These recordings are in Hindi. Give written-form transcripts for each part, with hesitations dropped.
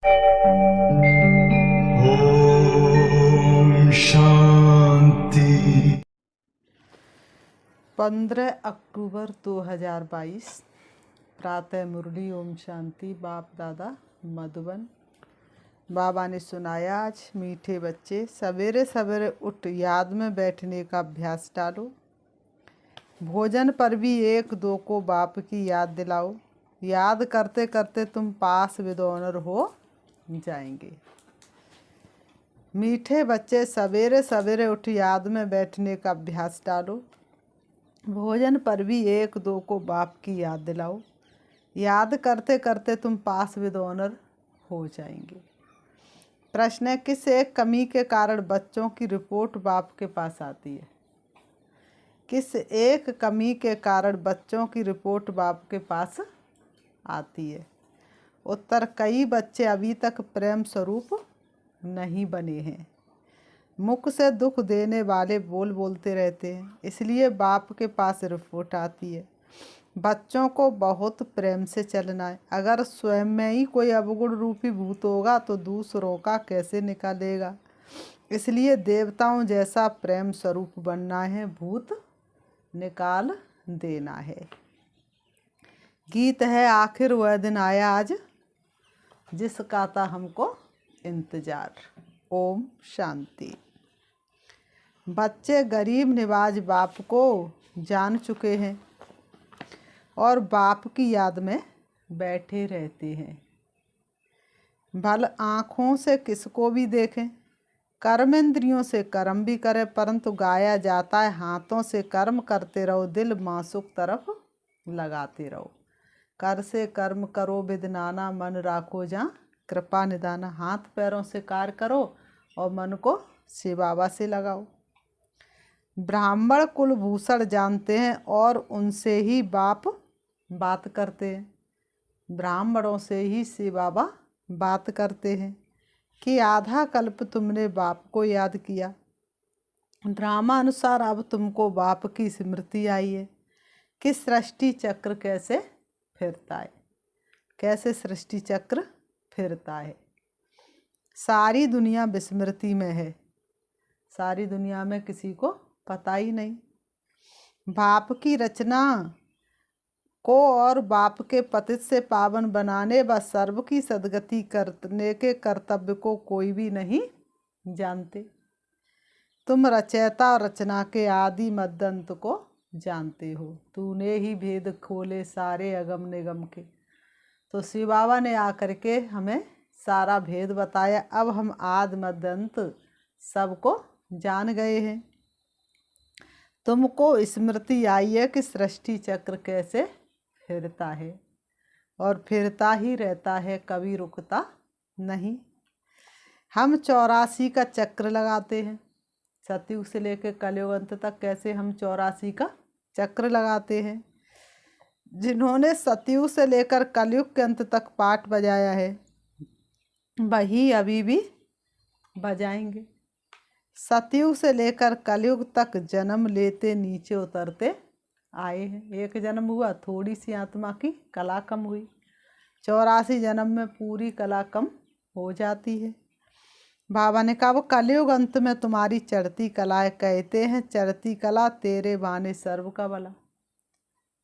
ओम शांति। 15 अक्टूबर 2022 प्रातः मुरली। ओम शांति। बाप दादा मधुबन। बाबा ने सुनाया, आज मीठे बच्चे सवेरे सवेरे उठ याद में बैठने का अभ्यास डालो। भोजन पर भी एक दो को बाप की याद दिलाओ। याद करते करते तुम पास विद ऑनर हो जाएंगे। मीठे बच्चे सवेरे सवेरे उठ याद में बैठने का अभ्यास डालो। भोजन पर भी एक दो को बाप की याद दिलाओ। याद करते करते तुम पास विद ऑनर हो जाएंगे। प्रश्न है, किस एक कमी के कारण बच्चों की रिपोर्ट बाप के पास आती है? किस एक कमी के कारण बच्चों की रिपोर्ट बाप के पास आती है? उत्तर, कई बच्चे अभी तक प्रेम स्वरूप नहीं बने हैं। मुख से दुख देने वाले बोल बोलते रहते हैं, इसलिए बाप के पास रिपोर्ट आती है। बच्चों को बहुत प्रेम से चलना है। अगर स्वयं में ही कोई अवगुण रूपी भूत होगा तो दूसरों का कैसे निकालेगा? इसलिए देवताओं जैसा प्रेम स्वरूप बनना है, भूत निकाल देना है। गीत है, आखिर वह दिन आया आज जिसका था हमको इंतजार। ओम शांति। बच्चे गरीब निवाज बाप को जान चुके हैं और बाप की याद में बैठे रहते हैं। भल आँखों से किसको भी देखें, कर्म इंद्रियों से कर्म भी करें, परंतु गाया जाता है, हाथों से कर्म करते रहो, दिल मासूक तरफ लगाते रहो। कर से कर्म करो विद नाना, मन राखो जहाँ कृपा निदाना। हाथ पैरों से कार्य करो और मन को शिव बाबा से लगाओ। ब्राह्मण कुलभूषण जानते हैं और उनसे ही बाप बात करते हैं। ब्राह्मणों से ही शिव बाबा बात करते हैं कि आधा कल्प तुमने बाप को याद किया, ड्रामानुसार अब तुमको बाप की स्मृति आई है कि सृष्टि चक्र कैसे फिरता है। कैसे सृष्टि चक्र फिरता है। सारी दुनिया विस्मृति में है। सारी दुनिया में किसी को पता ही नहीं। बाप की रचना को और बाप के पतित से पावन बनाने व सर्व की सदगति करने के कर्तव्य को कोई भी नहीं जानते। तुम रचयिता और रचना के आदि मध्य अंत को जानते हो। तूने ही भेद खोले सारे अगम निगम के। तो शिव बाबा ने आकर के हमें सारा भेद बताया। अब हम आदि मध्य अंत सबको जान गए हैं। तुमको स्मृति आई है कि सृष्टि चक्र कैसे फिरता है और फिरता ही रहता है, कभी रुकता नहीं। हम 84 का चक्र लगाते हैं। सतयुग से लेकर कलयुग अंत तक कैसे हम 84 का चक्र लगाते हैं। जिन्होंने सतयुग से लेकर कलयुग के अंत तक पाठ बजाया है वही अभी भी बजाएंगे। सतयुग से लेकर कलयुग तक जन्म लेते नीचे उतरते आए हैं। एक जन्म हुआ, थोड़ी सी आत्मा की कला कम हुई, 84 जन्म में पूरी कला कम हो जाती है। बाबा ने कहा, वो कलयुग अंत में तुम्हारी चढ़ती कला है। कहते हैं चढ़ती कला तेरे बाने सर्व का भला।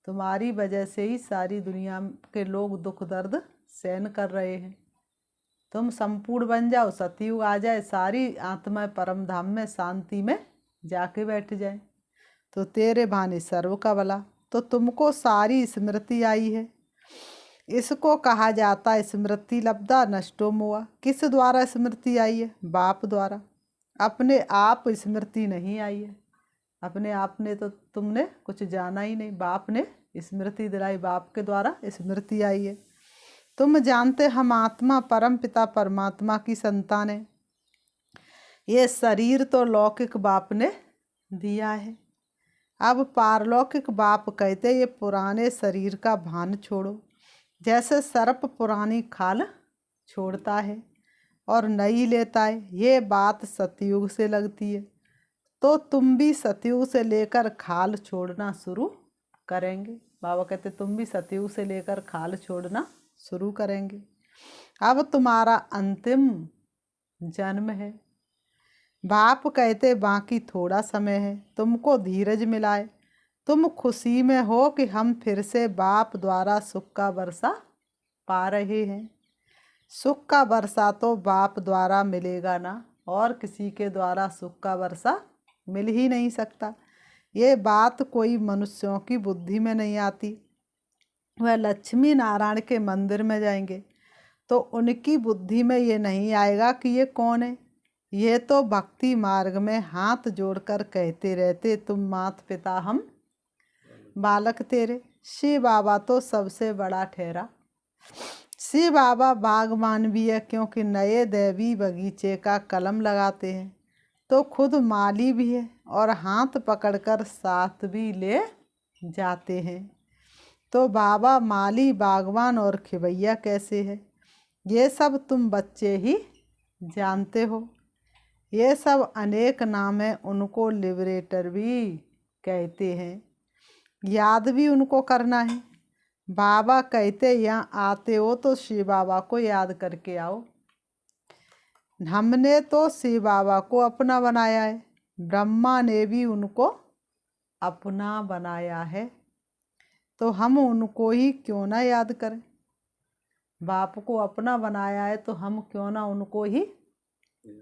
तुम्हारी वजह से ही सारी दुनिया के लोग दुख दर्द सहन कर रहे हैं। तुम संपूर्ण बन जाओ, सतयुग आ जाए, सारी आत्मा परम धाम में शांति में जाके बैठ जाए तो तेरे भाने सर्व का भला। तो तुमको सारी स्मृति आई है। इसको कहा जाता है स्मृति लब्धा नष्टो मोआ। किस द्वारा स्मृति आई है? बाप द्वारा। अपने आप स्मृति नहीं आई है। अपने आप ने तो तुमने कुछ जाना ही नहीं। बाप ने स्मृति दिलाई, बाप के द्वारा स्मृति आई है। तुम जानते हम आत्मा परम पिता परमात्मा की संतान है। ये शरीर तो लौकिक बाप ने दिया है। अब पारलौकिक बाप कहते ये पुराने शरीर का भान छोड़ो। जैसे सर्प पुरानी खाल छोड़ता है और नई लेता है, ये बात सतयुग से लगती है। तो तुम भी सतयुग से लेकर खाल छोड़ना शुरू करेंगे। बाबा कहते तुम भी सतयुग से लेकर खाल छोड़ना शुरू करेंगे। अब तुम्हारा अंतिम जन्म है। बाप कहते बाकी थोड़ा समय है, तुमको धीरज मिलाए। तुम खुशी में हो कि हम फिर से बाप द्वारा सुख का वर्षा पा रहे हैं। सुख का वर्षा तो बाप द्वारा मिलेगा ना, और किसी के द्वारा सुख का वर्षा मिल ही नहीं सकता। ये बात कोई मनुष्यों की बुद्धि में नहीं आती। वह लक्ष्मी नारायण के मंदिर में जाएंगे तो उनकी बुद्धि में ये नहीं आएगा कि ये कौन है। ये तो भक्ति मार्ग में हाथ जोड़कर कहते रहते, तुम मात पिता हम बालक तेरे। शिव बाबा तो सबसे बड़ा ठहरा। शिव बाबा बागवान भी है, क्योंकि नए दैवी बगीचे का कलम लगाते हैं तो खुद माली भी है और हाथ पकड़कर साथ भी ले जाते हैं। तो बाबा माली, बागवान और खिवैया कैसे है, ये सब तुम बच्चे ही जानते हो। ये सब अनेक नाम है, उनको लिबरेटर भी कहते हैं। याद भी उनको करना है। बाबा कहते यहाँ आते हो तो शिव बाबा को याद करके आओ। हमने तो शिव बाबा को अपना बनाया है, ब्रह्मा ने भी उनको अपना बनाया है, तो हम उनको ही क्यों ना याद करें। बाप को अपना बनाया है तो हम क्यों ना उनको ही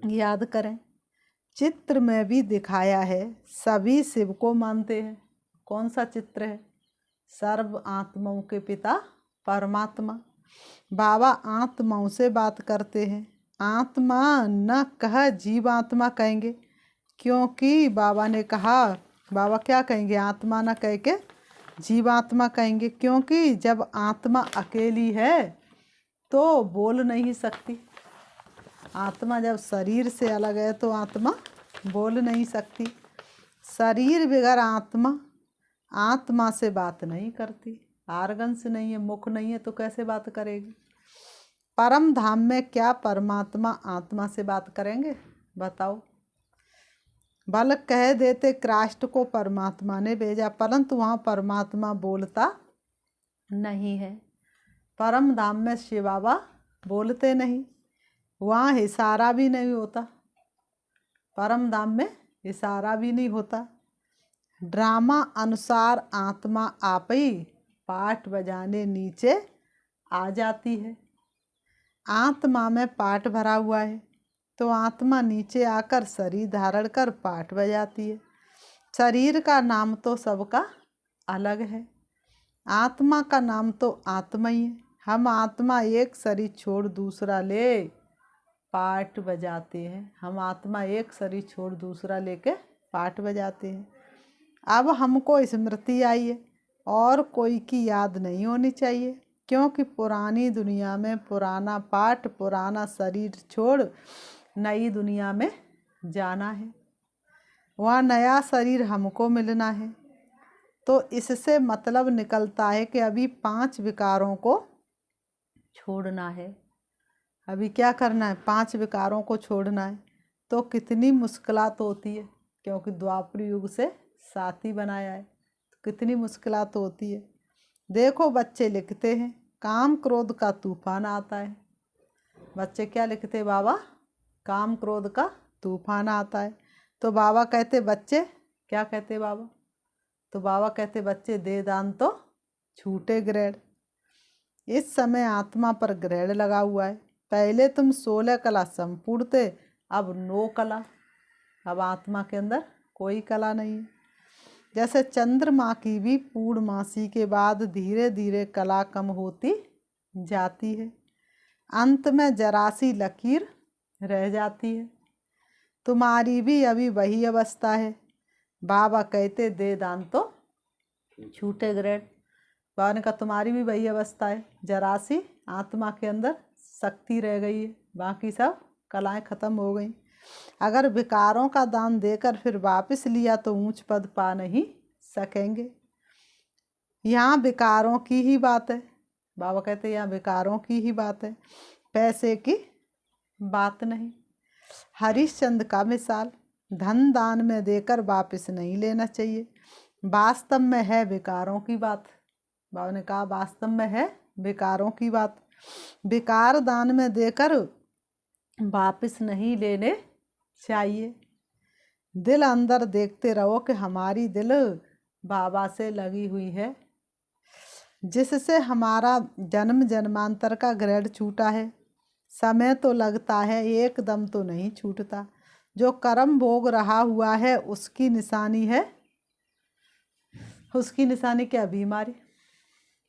याद करें। चित्र में भी दिखाया है, सभी शिव को मानते हैं। कौन सा चित्र है? सर्व आत्माओं के पिता परमात्मा। बाबा आत्माओं से बात करते हैं। आत्मा न कह जीव आत्मा कहेंगे, क्योंकि बाबा ने कहा, बाबा क्या कहेंगे, आत्मा न कह के जीवात्मा कहेंगे, क्योंकि जब आत्मा अकेली है तो बोल नहीं सकती। आत्मा जब शरीर से अलग है तो आत्मा बोल नहीं सकती। शरीर बगैर आत्मा, आत्मा से बात नहीं करती। आर्गन्स नहीं है, मुख नहीं है, तो कैसे बात करेगी। परम धाम में क्या परमात्मा आत्मा से बात करेंगे, बताओ। बल कह देते क्राइस्ट को परमात्मा ने भेजा, परंतु वहाँ परमात्मा बोलता नहीं है। परम धाम में शिव बाबा बोलते नहीं, वहाँ इशारा भी नहीं होता। परम धाम में इशारा भी नहीं होता। ड्रामा अनुसार आत्मा आप ही पाठ बजाने नीचे आ जाती है। आत्मा में पाठ भरा हुआ है तो आत्मा नीचे आकर शरीर धारण कर पाठ बजाती है। शरीर का नाम तो सबका अलग है, आत्मा का नाम तो आत्मा ही है। हम आत्मा एक शरीर छोड़ दूसरा ले पाठ बजाते हैं। हम आत्मा एक शरीर छोड़ दूसरा लेके पाठ बजाते हैं। अब हमको स्मृति आई है और कोई की याद नहीं होनी चाहिए, क्योंकि पुरानी दुनिया में पुराना पाठ, पुराना शरीर छोड़ नई दुनिया में जाना है। वहाँ नया शरीर हमको मिलना है। तो इससे मतलब निकलता है कि अभी 5 विकारों को छोड़ना है। अभी क्या करना है? 5 विकारों को छोड़ना है। तो कितनी मुश्किलात होती है, क्योंकि द्वापर युग से साथी बनाया है, तो कितनी मुश्किलात होती है। देखो बच्चे लिखते हैं, काम क्रोध का तूफान आता है। बच्चे क्या लिखते हैं बाबा? काम क्रोध का तूफान आता है। तो बाबा कहते बच्चे क्या कहते बाबा? तो बाबा कहते बच्चे दे दान तो छूटे ग्रहण। इस समय आत्मा पर ग्रहण लगा हुआ है। पहले तुम 16 कला संपूर्ण थे, अब 9 कला। अब आत्मा के अंदर कोई कला नहीं है। जैसे चंद्रमा की भी पूर्णमासी के बाद धीरे धीरे कला कम होती जाती है, अंत में जरासी लकीर रह जाती है। तुम्हारी भी अभी वही अवस्था है। बाबा कहते दे दान तो छूटे ग्रहण। बाबा ने कहा तुम्हारी भी वही अवस्था है, जरासी आत्मा के अंदर शक्ति रह गई है, बाकी सब कलाएं खत्म हो गई। अगर विकारों का दान देकर फिर वापस लिया तो ऊंच पद पा नहीं सकेंगे। यहाँ विकारों की ही बात है। बाबा कहते यहाँ विकारों की ही बात है, पैसे की बात नहीं। हरिश्चंद्र का मिसाल, धन दान में देकर वापस नहीं लेना चाहिए। वास्तव में है विकारों की बात। बाबा ने कहा वास्तव में है विकारों की बात। विकार दान में देकर वापस नहीं लेने चाहिए। दिल अंदर देखते रहो कि हमारी दिल बाबा से लगी हुई है, जिससे हमारा जन्म जन्मांतर का ग्रहण छूटा है। समय तो लगता है, एकदम तो नहीं छूटता। जो कर्म भोग रहा हुआ है उसकी निशानी है, उसकी निशानी क्या? बीमारी।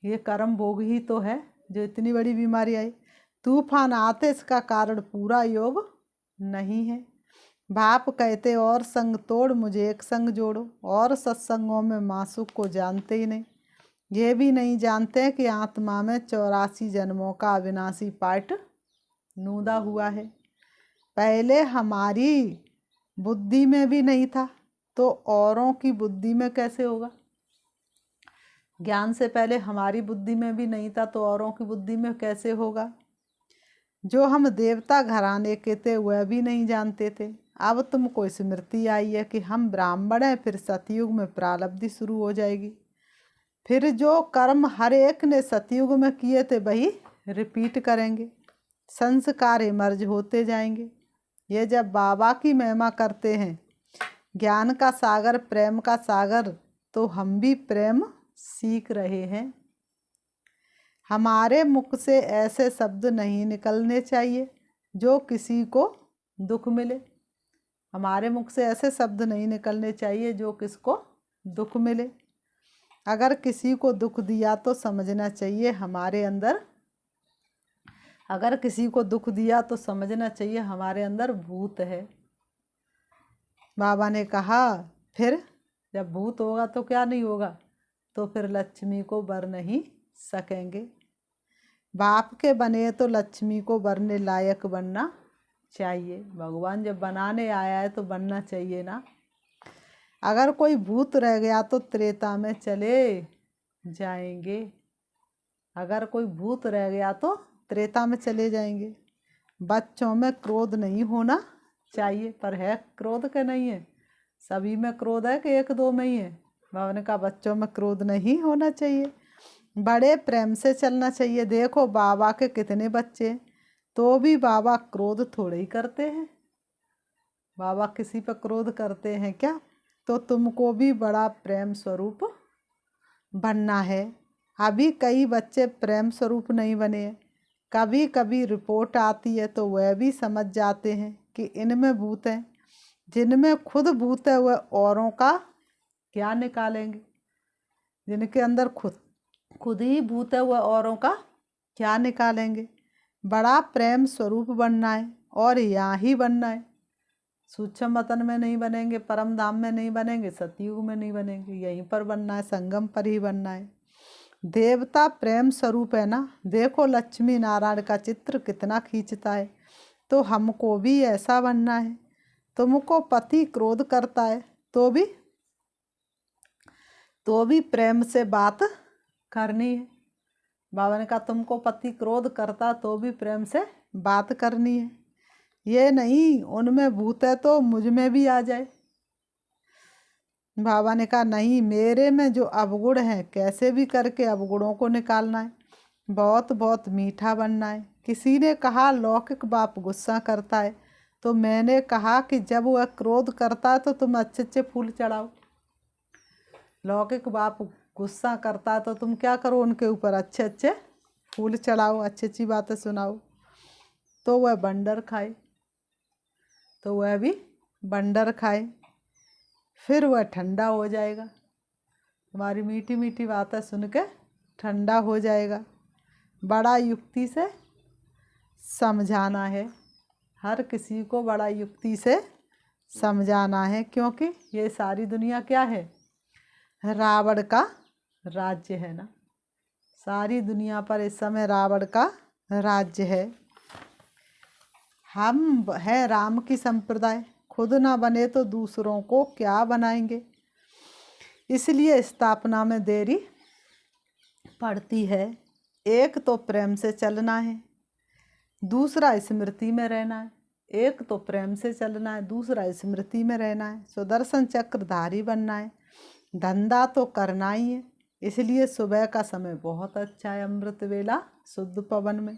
ये कर्म भोग ही तो है जो इतनी बड़ी बीमारी आई। तूफान आते इसका कारण पूरा योग नहीं है। बाप कहते और संग तोड़, मुझे एक संग जोड़ो। और सत्संगों में मासुक को जानते ही नहीं। ये भी नहीं जानते कि आत्मा में 84 जन्मों का अविनाशी पाठ नूदा हुआ है। पहले हमारी बुद्धि में भी नहीं था तो औरों की बुद्धि में कैसे होगा? ज्ञान से पहले हमारी बुद्धि में भी नहीं था तो औरों की बुद्धि में कैसे होगा? जो हम देवता घराने के थे वह भी नहीं जानते थे। अब तुमको स्मृति आई है कि हम ब्राह्मण हैं, फिर सतयुग में प्रारब्धि शुरू हो जाएगी। फिर जो कर्म हर एक ने सतयुग में किए थे वही रिपीट करेंगे। संस्कार इमर्ज होते जाएंगे। ये जब बाबा की महिमा करते हैं, ज्ञान का सागर, प्रेम का सागर, तो हम भी प्रेम सीख रहे हैं। हमारे मुख से ऐसे शब्द नहीं निकलने चाहिए जो किसी को दुख मिले। हमारे मुख से ऐसे शब्द नहीं निकलने चाहिए जो किसको दुख मिले। अगर किसी को दुख दिया तो समझना चाहिए हमारे अंदर, अगर किसी को दुख दिया तो समझना चाहिए हमारे अंदर भूत है। बाबा ने कहा फिर जब भूत होगा तो क्या नहीं होगा? तो फिर लक्ष्मी को बर नहीं सकेंगे। बाप के बने तो लक्ष्मी को बरने लायक बनना चाहिए। भगवान जब बनाने आया है तो बनना चाहिए ना। अगर कोई भूत रह गया तो त्रेता में चले जाएंगे। अगर कोई भूत रह गया तो त्रेता में चले जाएंगे। बच्चों में क्रोध नहीं होना चाहिए, पर है क्रोध के नहीं है? सभी में क्रोध है कि एक दो में ही है? बाबा ने कहा बच्चों में क्रोध नहीं होना चाहिए, बड़े प्रेम से चलना चाहिए। देखो बाबा के कितने बच्चे, तो भी बाबा क्रोध थोड़े ही करते हैं। बाबा किसी पर क्रोध करते हैं क्या? तो तुमको भी बड़ा प्रेम स्वरूप बनना है। अभी कई बच्चे प्रेम स्वरूप नहीं बने हैं। कभी कभी रिपोर्ट आती है तो वह भी समझ जाते हैं कि इनमें भूत है। जिनमें खुद भूत है वह औरों का क्या निकालेंगे? जिनके अंदर खुद ही भूत है वह औरों का क्या निकालेंगे? बड़ा प्रेम स्वरूप बनना है और यहाँ ही बनना है। सूक्ष्म वतन में नहीं बनेंगे, परम धाम में नहीं बनेंगे, सतयुग में नहीं बनेंगे, यहीं पर बनना है, संगम पर ही बनना है। देवता प्रेम स्वरूप है ना। देखो लक्ष्मी नारायण का चित्र कितना खींचता है। तो हमको भी ऐसा बनना है। तुमको पति क्रोध करता है तो भी प्रेम से बात करनी है। बाबा ने कहा तुमको पति क्रोध करता तो भी प्रेम से बात करनी है। ये नहीं उनमें भूत है तो मुझ में भी आ जाए। बाबा ने कहा नहीं, मेरे में जो अवगुण है कैसे भी करके अवगुणों को निकालना है। बहुत बहुत मीठा बनना है। किसी ने कहा लौकिक बाप गुस्सा करता है, तो मैंने कहा कि जब वह क्रोध करता है तो तुम अच्छे अच्छे फूल चढ़ाओ। लौकिक बाप गुस्सा करता है तो तुम क्या करो? उनके ऊपर अच्छे अच्छे फूल चढ़ाओ, अच्छी अच्छी बातें सुनाओ। तो वह बंडर खाए, तो वह भी बंडर खाए, फिर वह ठंडा हो जाएगा। तुम्हारी मीठी मीठी बातें सुन के ठंडा हो जाएगा। बड़ा युक्ति से समझाना है, हर किसी को बड़ा युक्ति से समझाना है, क्योंकि ये सारी दुनिया क्या है? रावण का राज्य है ना। सारी दुनिया पर इस समय रावण का राज्य है। हम है राम की संप्रदाय, खुद ना बने तो दूसरों को क्या बनाएंगे। इसलिए स्थापना में देरी पड़ती है। एक तो प्रेम से चलना है, दूसरा स्मृति में रहना है। एक तो प्रेम से चलना है, दूसरा स्मृति में रहना है। सुदर्शन चक्रधारी बनना है। धंधा तो करना ही है, इसलिए सुबह का समय बहुत अच्छा है। अमृत वेला शुद्ध पवन में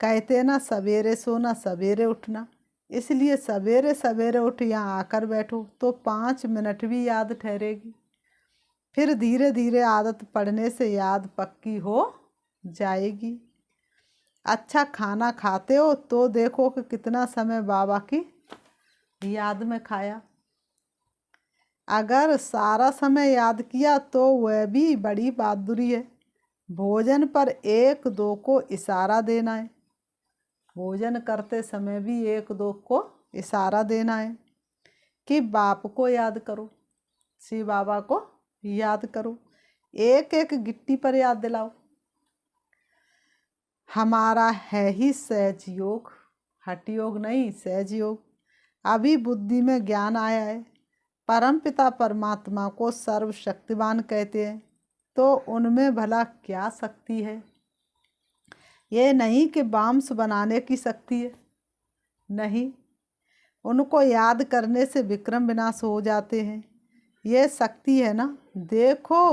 कहते ना सवेरे सोना सवेरे उठना, इसलिए सवेरे सवेरे उठ यहाँ आकर बैठो तो 5 मिनट भी याद ठहरेगी। फिर धीरे धीरे आदत पड़ने से याद पक्की हो जाएगी। अच्छा खाना खाते हो तो देखो कि कितना समय बाबा की याद में खाया। अगर सारा समय याद किया तो वह भी बड़ी बहादुरी है। भोजन पर 1-2 को इशारा देना है। भोजन करते समय भी 1-2 को इशारा देना है कि बाप को याद करो, शिव बाबा को याद करो। एक एक गिट्टी पर याद दिलाओ। हमारा है ही सहज योग, हठ योग नहीं, सहज योग। अभी बुद्धि में ज्ञान आया है। परमपिता परमात्मा को सर्वशक्तिवान कहते हैं, तो उनमें भला क्या शक्ति है? ये नहीं कि बांस बनाने की शक्ति है, नहीं। उनको याद करने से विक्रम विनाश हो जाते हैं। ये शक्ति है ना, देखो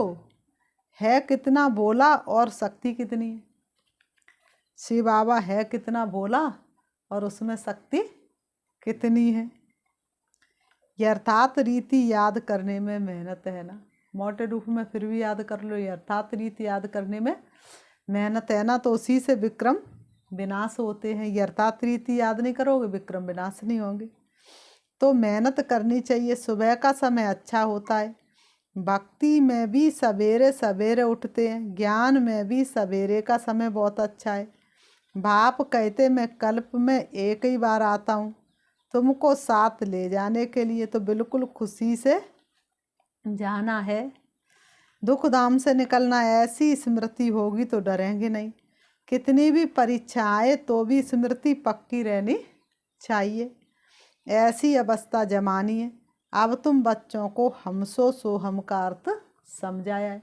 है कितना भोला और शक्ति कितनी है। शिव बाबा है कितना भोला और उसमें शक्ति कितनी है। यथार्थ रीति याद करने में मेहनत है ना, मोटे रूप में फिर भी याद कर लो। यथार्थ रीति याद करने में मेहनत है ना, तो उसी से विक्रम विनाश होते हैं। यथार्थ रीति याद नहीं करोगे विक्रम विनाश नहीं होंगे। तो मेहनत करनी चाहिए। सुबह का समय अच्छा होता है। भक्ति में भी सवेरे सवेरे उठते हैं। ज्ञान में भी सवेरे का समय बहुत अच्छा है। बाप कहते मैं कल्प में एक ही बार आता हूँ तुमको साथ ले जाने के लिए, तो बिल्कुल खुशी से जाना है। दुख धाम से निकलना। ऐसी स्मृति होगी तो डरेंगे नहीं। कितनी भी परीक्षा आए तो भी स्मृति पक्की रहनी चाहिए। ऐसी अवस्था जमानी है। अब तुम बच्चों को हमसो सोहम का अर्थ समझाया है।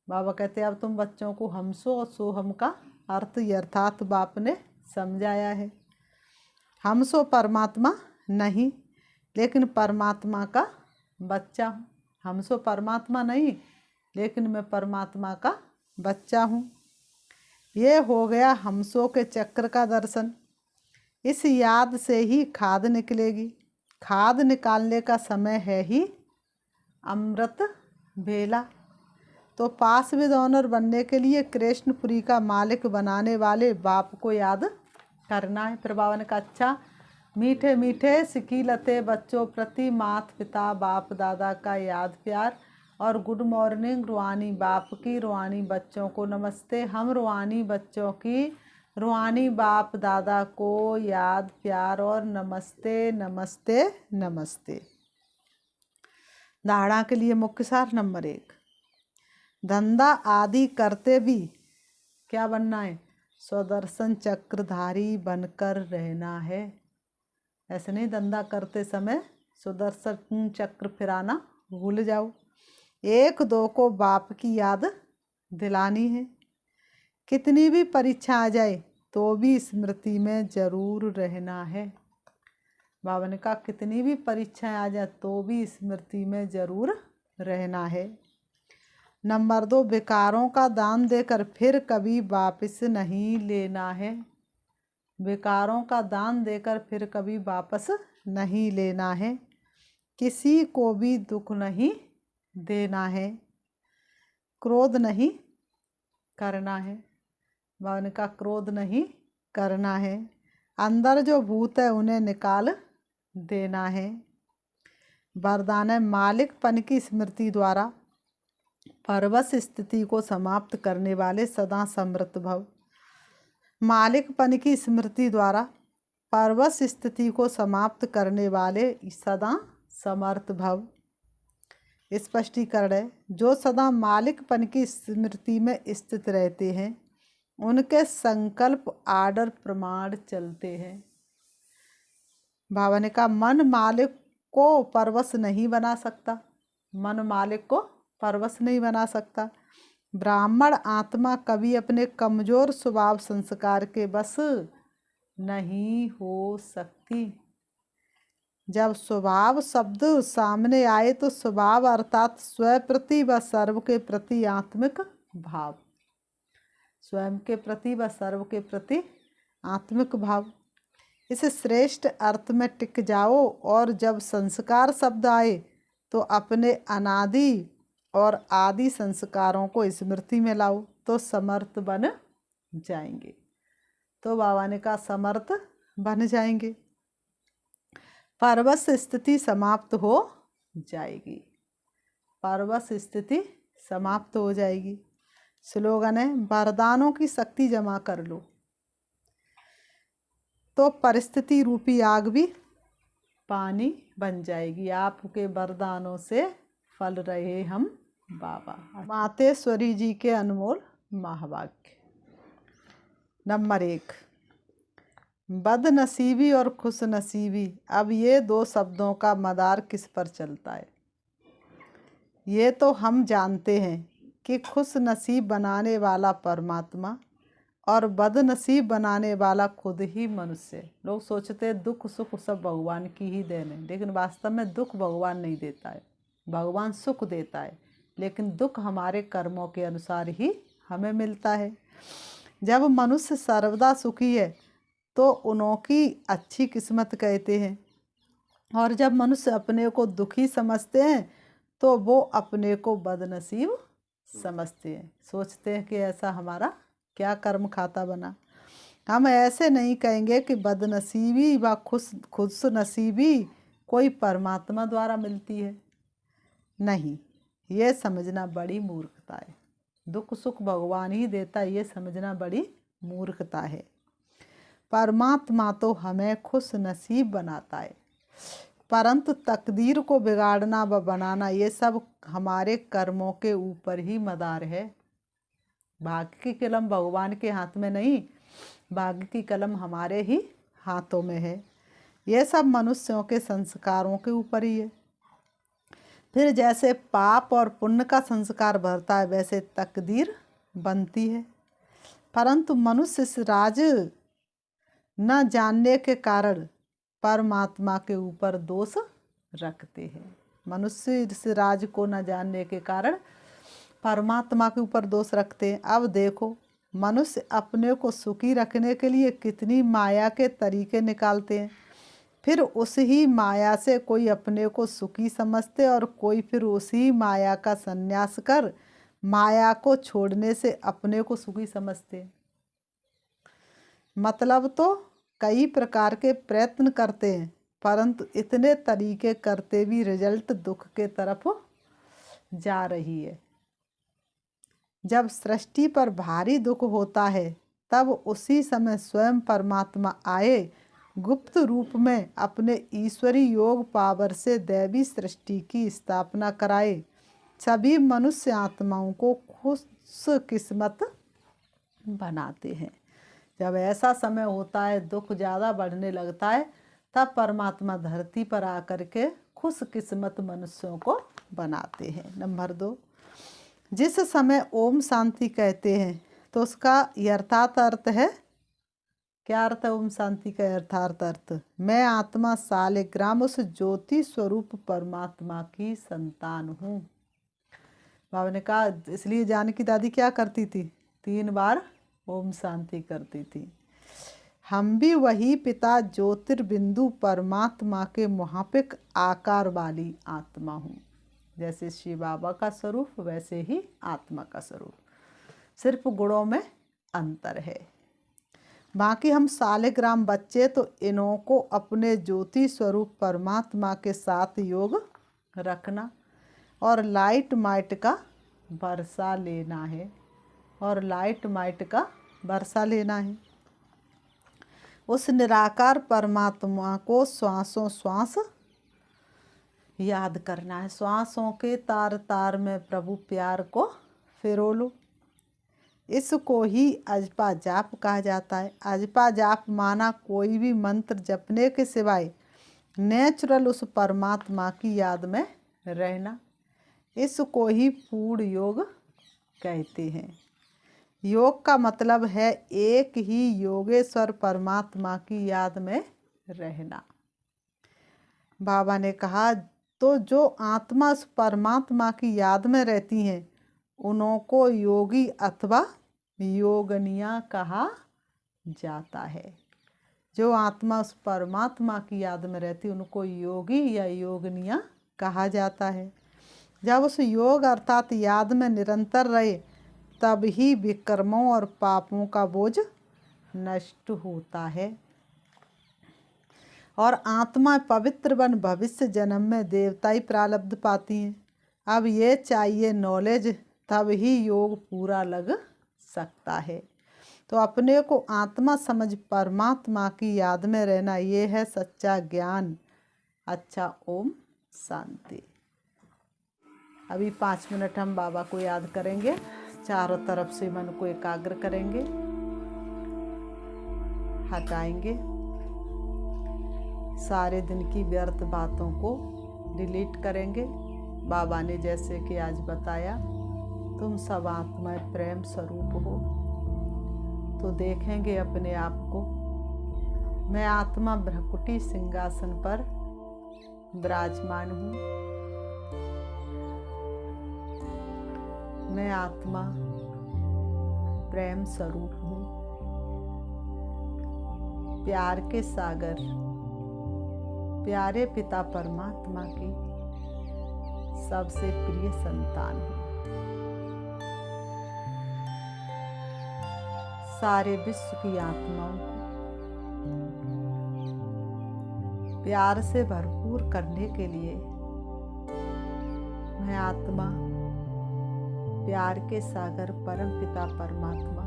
बाबा कहते हैं अब तुम बच्चों को हमसो और सोहम का अर्थ यथार्थ बाप ने समझाया है। हमसो परमात्मा नहीं, लेकिन परमात्मा का बच्चा हूँ। हमसो परमात्मा नहीं, लेकिन मैं परमात्मा का बच्चा हूँ। ये हो गया हमसो के चक्र का दर्शन। इस याद से ही खाद निकलेगी। खाद निकालने का समय है ही अमृत बेला। तो पास विद ऑनर बनने के लिए कृष्णपुरी का मालिक बनाने वाले बाप को याद करना है। फिर बाबा ने कहा अच्छा मीठे मीठे सिकीलते बच्चों प्रति माता पिता बाप दादा का याद प्यार और गुड मॉर्निंग। रूहानी बाप की रूहानी बच्चों को नमस्ते। हम रूहानी बच्चों की रूहानी बाप दादा को याद प्यार और नमस्ते नमस्ते नमस्ते। धारणा के लिए मुख्य सार नंबर 1, धंधा आदि करते भी क्या बनना है? स्वदर्शन चक्रधारी बनकर रहना है। ऐसे नहीं धंधा करते समय सुदर्शन चक्र फिराना भूल जाओ। 1-2 को बाप की याद दिलानी है। कितनी भी परीक्षा आ जाए तो भी स्मृति में जरूर रहना है। बाबा ने कहा कितनी भी परीक्षाएं आ जाए तो भी स्मृति में जरूर रहना है। नंबर 2, विकारों का दान देकर फिर कभी वापस नहीं लेना है। विकारों का दान देकर फिर कभी वापस नहीं लेना है। किसी को भी दुख नहीं देना है। क्रोध नहीं करना है। बाबा ने कहा क्रोध नहीं करना है। अंदर जो भूत है उन्हें निकाल देना है। वरदान है मालिकपन की स्मृति द्वारा परवश स्थिति को समाप्त करने वाले सदा समृद्ध भव। मालिकपन की स्मृति द्वारा परवश स्थिति को समाप्त करने वाले सदा समर्थ भव। स्पष्टीकरण है जो सदा मालिकपन की स्मृति में स्थित रहते हैं उनके संकल्प आर्डर प्रमाण चलते हैं। बाबा ने कहा मन मालिक को परवश नहीं बना सकता। मन मालिक को परवश नहीं बना सकता। ब्राह्मण आत्मा कभी अपने कमजोर स्वभाव संस्कार के बस नहीं हो सकती। जब स्वभाव शब्द सामने आए तो स्वभाव अर्थात स्व प्रति व सर्व के प्रति आत्मिक भाव, स्वयं के प्रति व सर्व के प्रति आत्मिक भाव, इस श्रेष्ठ अर्थ में टिक जाओ। और जब संस्कार शब्द आए तो अपने अनादि और आदि संस्कारों को स्मृति में लाओ तो समर्थ बन जाएंगे। तो बाबा ने कहा समर्थ बन जाएंगे, परवश स्थिति समाप्त हो जाएगी, परवश स्थिति समाप्त हो जाएगी। स्लोगन है वरदानों की शक्ति जमा कर लो तो परिस्थिति रूपी आग भी पानी बन जाएगी। आपके वरदानों से फल रहे हम बाबा। मातेश्वरी जी के अनमोल महावाक्य। नंबर 1, बदनसीबी और खुशनसीबी। अब ये 2 शब्दों का मदार किस पर चलता है? ये तो हम जानते हैं कि खुश नसीब बनाने वाला परमात्मा और बदनसीब बनाने वाला खुद ही मनुष्य। लोग सोचते हैं दुख सुख सब भगवान की ही देन है, लेकिन वास्तव में दुख भगवान नहीं देता है, भगवान सुख देता है, लेकिन दुख हमारे कर्मों के अनुसार ही हमें मिलता है। जब मनुष्य सर्वदा सुखी है तो उनकी अच्छी किस्मत कहते हैं, और जब मनुष्य अपने को दुखी समझते हैं तो वो अपने को बदनसीब समझते हैं, सोचते हैं कि ऐसा हमारा क्या कर्म खाता बना। हम ऐसे नहीं कहेंगे कि बदनसीबी व खुश नसीबी कोई परमात्मा द्वारा मिलती है, नहीं, ये समझना बड़ी मूर्खता है। दुख सुख भगवान ही देता है, ये समझना बड़ी मूर्खता है। परमात्मा तो हमें खुश नसीब बनाता है, परंतु तकदीर को बिगाड़ना व बनाना ये सब हमारे कर्मों के ऊपर ही मदार है। भाग्य की कलम भगवान के हाथ में नहीं, भाग्य की कलम हमारे ही हाथों में है। ये सब मनुष्यों के संस्कारों के ऊपर ही है। फिर जैसे पाप और पुण्य का संस्कार बढ़ता है वैसे तकदीर बनती है, परंतु मनुष्य इस राज न जानने के कारण परमात्मा के ऊपर दोष रखते हैं। मनुष्य इस राज को न जानने के कारण परमात्मा के ऊपर दोष रखते हैं। अब देखो, मनुष्य अपने को सुखी रखने के लिए कितनी माया के तरीके निकालते हैं, फिर उसी माया से कोई अपने को सुखी समझते और कोई फिर उसी माया का संन्यास कर माया को छोड़ने से अपने को सुखी समझते हैं। मतलब तो कई प्रकार के प्रयत्न करते हैं, परंतु इतने तरीके करते भी रिजल्ट दुख के तरफ जा रही है। जब सृष्टि पर भारी दुख होता है तब उसी समय स्वयं परमात्मा आए गुप्त रूप में अपने ईश्वरी योग पावर से दैवी सृष्टि की स्थापना कराए सभी मनुष्य आत्माओं को खुश किस्मत बनाते हैं। जब ऐसा समय होता है, दुख ज़्यादा बढ़ने लगता है, तब परमात्मा धरती पर आकर के खुश किस्मत मनुष्यों को बनाते हैं। नंबर 2, जिस समय ओम शांति कहते हैं तो उसका यथार्थ अर्थ है, क्या अर्थ है ओम शांति का यथार्थ अर्थ? मैं आत्मा सालिग्राम उस ज्योति स्वरूप परमात्मा की संतान हूँ। बाबा ने कहा, इसलिए जानकी दादी क्या करती थी? 3 बार ओम शांति करती थी। हम भी वही पिता ज्योतिर्बिंदु परमात्मा के महापिक आकार वाली आत्मा हूँ। जैसे शिव बाबा का स्वरूप वैसे ही आत्मा का स्वरूप, सिर्फ गुणों में अंतर है। बाकी हम सालिग्राम बच्चे तो इन्हों को अपने ज्योति स्वरूप परमात्मा के साथ योग रखना और लाइट माइट का वर्षा लेना है, और लाइट माइट का वर्षा लेना है। उस निराकार परमात्मा को श्वासों श्वास याद करना है। श्वासों के तार तार में प्रभु प्यार को फिरो लो। इसको ही अजपा जाप कहा जाता है। अजपा जाप माना कोई भी मंत्र जपने के सिवाय नेचुरल उस परमात्मा की याद में रहना। इसको ही पूर्ण योग कहते हैं। योग का मतलब है एक ही योगेश्वर परमात्मा की याद में रहना। बाबा ने कहा, तो जो आत्मा उस परमात्मा की याद में रहती हैं उन्हों को योगी अथवा योगनिया कहा जाता है। जो आत्मा उस परमात्मा की याद में रहती उनको योगी या योगनिया कहा जाता है। जब उस योग अर्थात याद में निरंतर रहे तब ही विकर्मों और पापों का बोझ नष्ट होता है और आत्मा पवित्र बन भविष्य जन्म में देवताई प्रारब्ध पाती हैं। अब ये चाहिए नॉलेज, तब ही योग पूरा लग सकता है। तो अपने को आत्मा समझ परमात्मा की याद में रहना, ये है सच्चा ज्ञान। अच्छा, ओम शांति। अभी 5 मिनट हम बाबा को याद करेंगे, चारों तरफ से मन को एकाग्र करेंगे, हटाएंगे सारे दिन की व्यर्थ बातों को डिलीट करेंगे। बाबा ने जैसे कि आज बताया, तुम सब आत्माएं प्रेम स्वरूप हो, तो देखेंगे अपने आप को। मैं आत्मा भ्रकुटी सिंहासन पर विराजमान हूँ। मैं आत्मा प्रेम स्वरूप हूँ। प्यार के सागर प्यारे पिता परमात्मा की सबसे प्रिय संतान हूँ। सारे विश्व की आत्माओं को प्यार से भरपूर करने के लिए मैं आत्मा प्यार के सागर परम पिता परमात्मा,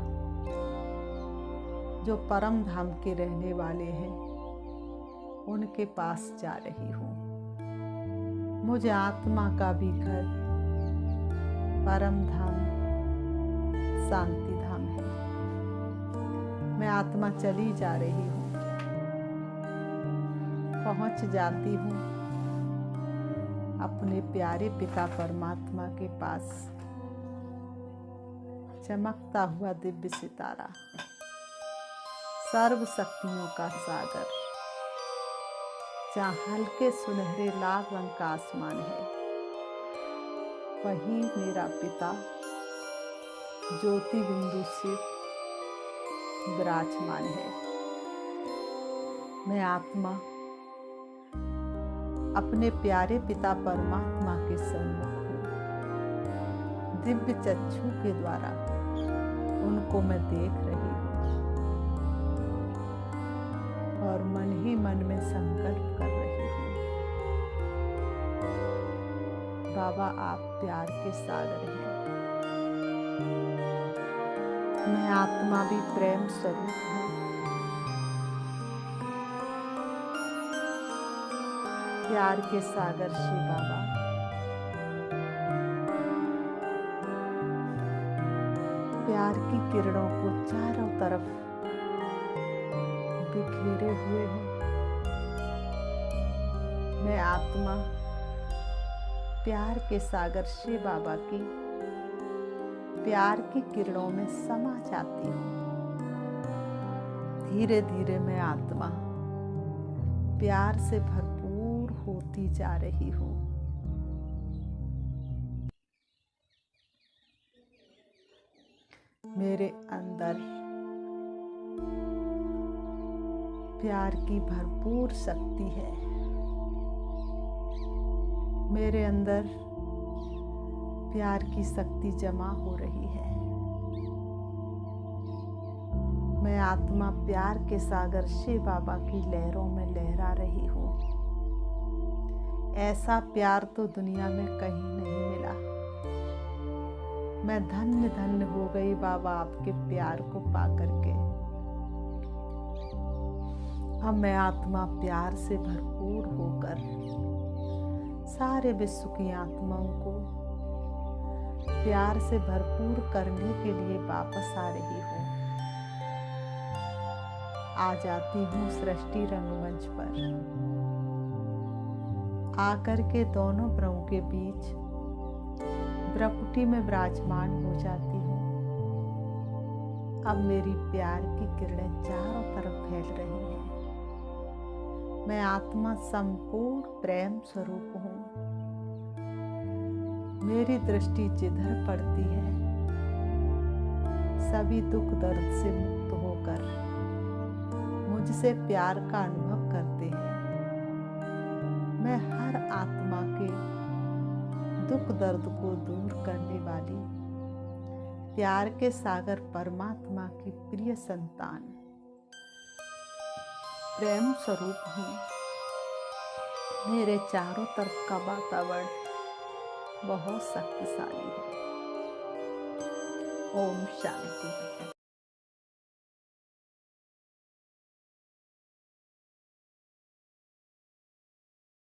जो परम धाम के रहने वाले हैं, उनके पास जा रही हूँ। मुझे आत्मा का भी घर परम धाम शांति धाम है। मैं आत्मा चली जा रही हूँ, पहुँच जाती हूँ अपने प्यारे पिता परमात्मा के पास। चमकता हुआ दिव्य सितारा, सर्व शक्तियों का सागर, जहाँ हल्के सुनहरे लाल रंग का आसमान है, वही मेरा पिता ज्योति बिंदु से विराजमान है। मैं आत्मा अपने प्यारे पिता परमात्मा के सम्मुख हूँ। दिव्य चक्षु के द्वारा उनको मैं देख रही हूँ और मन ही मन में संकल्प कर रही हूँ, बाबा आप प्यार के सागर हैं। मैं आत्मा भी प्रेम स्वरूप हूँ। प्यार के सागर श्री बाबा, प्यार की किरणों को चारों तरफ बिखेरे हुए हैं। मैं आत्मा प्यार के सागर श्री बाबा की प्यार की किरणों में समा जाती हूँ। धीरे धीरे मैं आत्मा प्यार से भरपूर होती जा रही हूँ। मेरे अंदर प्यार की भरपूर शक्ति है। मेरे अंदर प्यार की शक्ति जमा हो रही है। मैं आत्मा प्यार के सागर शिव बाबा की लहरों में लहरा रही हूँ। ऐसा प्यार तो दुनिया में कहीं नहीं मिला। मैं धन्य धन्य हो गई बाबा आपके प्यार को पा करके। अब मैं आत्मा प्यार से भरपूर होकर सारे विश्व की आत्माओं को प्यार से भरपूर करने के लिए वापस आ रही हूँ। आ जाती हूँ सृष्टि रंगमंच पर। आकर के दोनों भ्रमों के बीच भ्रकुटी में विराजमान हो जाती हूँ। अब मेरी प्यार की किरणें चारों तरफ फैल रही हैं। मैं आत्मा संपूर्ण प्रेम स्वरूप हूँ। मेरी दृष्टि जिधर पड़ती है सभी दुख दर्द से मुक्त होकर मुझसे प्यार का अनुभव करते हैं। मैं हर आत्मा के दुख दर्द को दूर करने वाली प्यार के सागर परमात्मा की प्रिय संतान प्रेम स्वरूप हूँ। मेरे चारों तरफ का वातावरण बहुत शक्तिशाली है। ओम शांति।